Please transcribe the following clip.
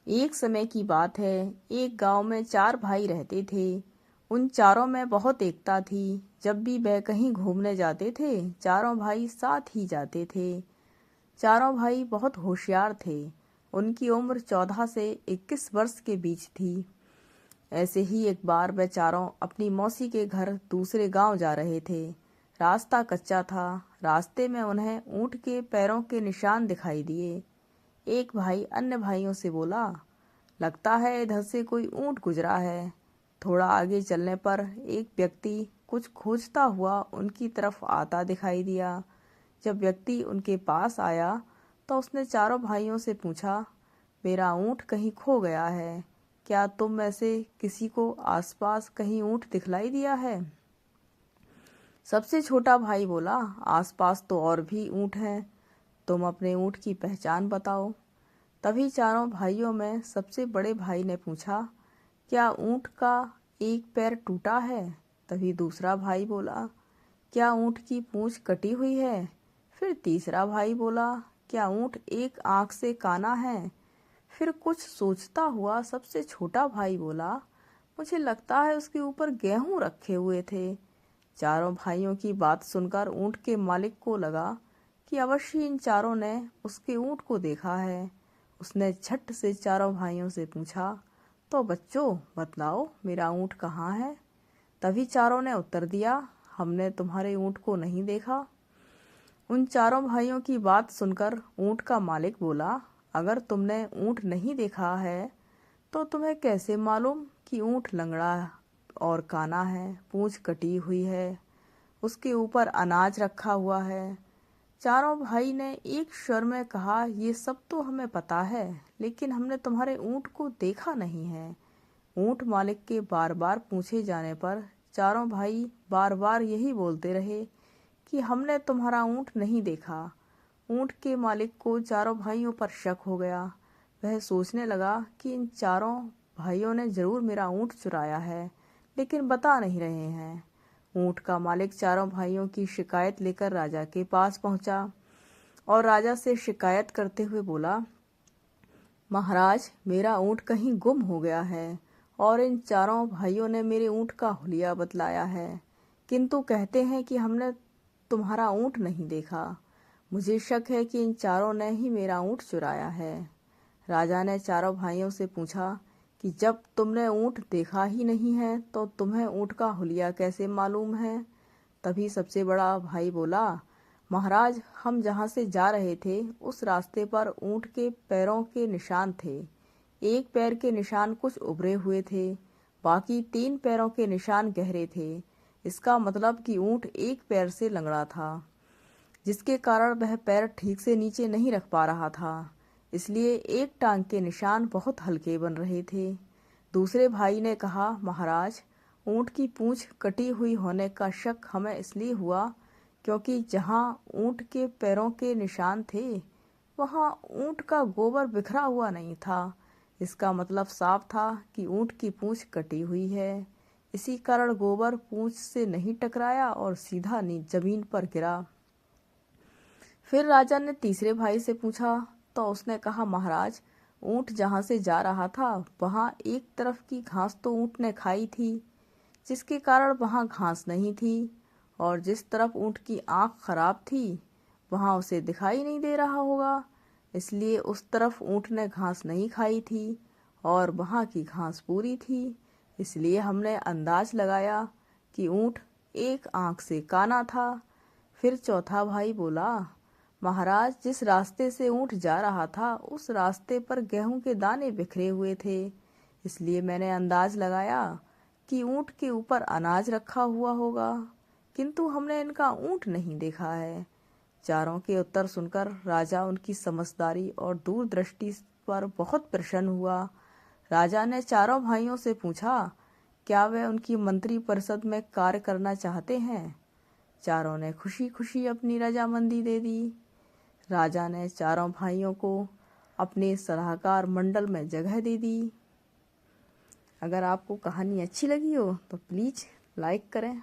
एक समय की बात है, एक गांव में 4 भाई रहते थे। उन चारों में बहुत एकता थी। जब भी वह कहीं घूमने जाते थे, चारों भाई साथ ही जाते थे। चारों भाई बहुत होशियार थे। उनकी उम्र 14 से 21 वर्ष के बीच थी। ऐसे ही एक बार वह चारों अपनी मौसी के घर दूसरे गांव जा रहे थे। रास्ता कच्चा था। रास्ते में उन्हें ऊंट के पैरों के निशान दिखाई दिए। एक भाई अन्य भाइयों से बोला, लगता है इधर से कोई ऊंट गुजरा है। थोड़ा आगे चलने पर एक व्यक्ति कुछ खोजता हुआ उनकी तरफ आता दिखाई दिया। जब व्यक्ति उनके पास आया तो उसने चारों भाइयों से पूछा, मेरा ऊंट कहीं खो गया है। क्या तुम में से किसी को आसपास कहीं ऊंट दिखलाई दिया है? सबसे छोटा भाई बोला, आसपास तो और भी ऊंट हैं। तुम अपने ऊंट की पहचान बताओ। तभी चारों भाइयों में सबसे बड़े भाई ने पूछा, क्या ऊंट का एक पैर टूटा है? तभी दूसरा भाई बोला, क्या ऊंट की पूंछ कटी हुई है? फिर तीसरा भाई बोला, क्या ऊंट एक आंख से काना है? फिर कुछ सोचता हुआ सबसे छोटा भाई बोला, मुझे लगता है उसके ऊपर गेहूं रखे हुए थे। चारों भाइयों की बात सुनकर ऊंट के मालिक को लगा कि अवश्य इन चारों ने उसके ऊंट को देखा है। उसने झट से चारों भाइयों से पूछा, तो बच्चों बतलाओ, मेरा ऊंट कहाँ है? तभी चारों ने उत्तर दिया, हमने तुम्हारे ऊंट को नहीं देखा। उन चारों भाइयों की बात सुनकर ऊंट का मालिक बोला, अगर तुमने ऊंट नहीं देखा है तो तुम्हें कैसे मालूम कि ऊंट लंगड़ा और काना है, पूंछ कटी हुई है, उसके ऊपर अनाज रखा हुआ है? चारों भाई ने एक स्वर में कहा, ये सब तो हमें पता है, लेकिन हमने तुम्हारे ऊंट को देखा नहीं है। ऊंट मालिक के बार बार पूछे जाने पर चारों भाई बार बार यही बोलते रहे कि हमने तुम्हारा ऊंट नहीं देखा। ऊंट के मालिक को चारों भाइयों पर शक हो गया। वह सोचने लगा कि इन चारों भाइयों ने जरूर मेरा ऊंट चुराया है, लेकिन बता नहीं रहे हैं। ऊंट का मालिक चारों भाइयों की शिकायत लेकर राजा के पास पहुंचा और राजा से शिकायत करते हुए बोला, महाराज, मेरा ऊंट कहीं गुम हो गया है और इन चारों भाइयों ने मेरे ऊंट का हुलिया बतलाया है, किंतु कहते हैं कि हमने तुम्हारा ऊंट नहीं देखा। मुझे शक है कि इन चारों ने ही मेरा ऊंट चुराया है। राजा ने चारों भाइयों से पूछा कि जब तुमने ऊंट देखा ही नहीं है तो तुम्हें ऊंट का हुलिया कैसे मालूम है? तभी सबसे बड़ा भाई बोला, महाराज, हम जहाँ से जा रहे थे उस रास्ते पर ऊंट के पैरों के निशान थे। एक पैर के निशान कुछ उभरे हुए थे, बाकी 3 पैरों के निशान गहरे थे। इसका मतलब कि ऊंट एक पैर से लंगड़ा था, जिसके कारण वह पैर ठीक से नीचे नहीं रख पा रहा था। इसलिए एक टांग के निशान बहुत हल्के बन रहे थे। दूसरे भाई ने कहा, महाराज, ऊंट की पूंछ कटी हुई होने का शक हमें इसलिए हुआ क्योंकि जहाँ ऊंट के पैरों के निशान थे वहाँ ऊंट का गोबर बिखरा हुआ नहीं था। इसका मतलब साफ था कि ऊंट की पूंछ कटी हुई है। इसी कारण गोबर पूंछ से नहीं टकराया और सीधा जमीन पर गिरा। फिर राजा ने तीसरे भाई से पूछा तो उसने कहा, महाराज, ऊंट जहाँ से जा रहा था वहाँ एक तरफ की घास तो ऊंट ने खाई थी, जिसके कारण वहाँ घास नहीं थी, और जिस तरफ ऊंट की आंख खराब थी वहाँ उसे दिखाई नहीं दे रहा होगा, इसलिए उस तरफ ऊंट ने घास नहीं खाई थी और वहाँ की घास पूरी थी। इसलिए हमने अंदाज लगाया कि ऊंट एक आंख से काना था। फिर चौथा भाई बोला, महाराज, जिस रास्ते से ऊंट जा रहा था उस रास्ते पर गेहूं के दाने बिखरे हुए थे, इसलिए मैंने अंदाज लगाया कि ऊंट के ऊपर अनाज रखा हुआ होगा, किंतु हमने इनका ऊंट नहीं देखा है। चारों के उत्तर सुनकर राजा उनकी समझदारी और दूरदृष्टि पर बहुत प्रसन्न हुआ। राजा ने चारों भाइयों से पूछा, क्या वे उनकी मंत्री परिषद में कार्य करना चाहते हैं? चारों ने खुशी खुशी अपनी रजामंदी दे दी। राजा ने चारों भाइयों को अपने सलाहकार मंडल में जगह दे दी। अगर आपको कहानी अच्छी लगी हो तो प्लीज़ लाइक करें।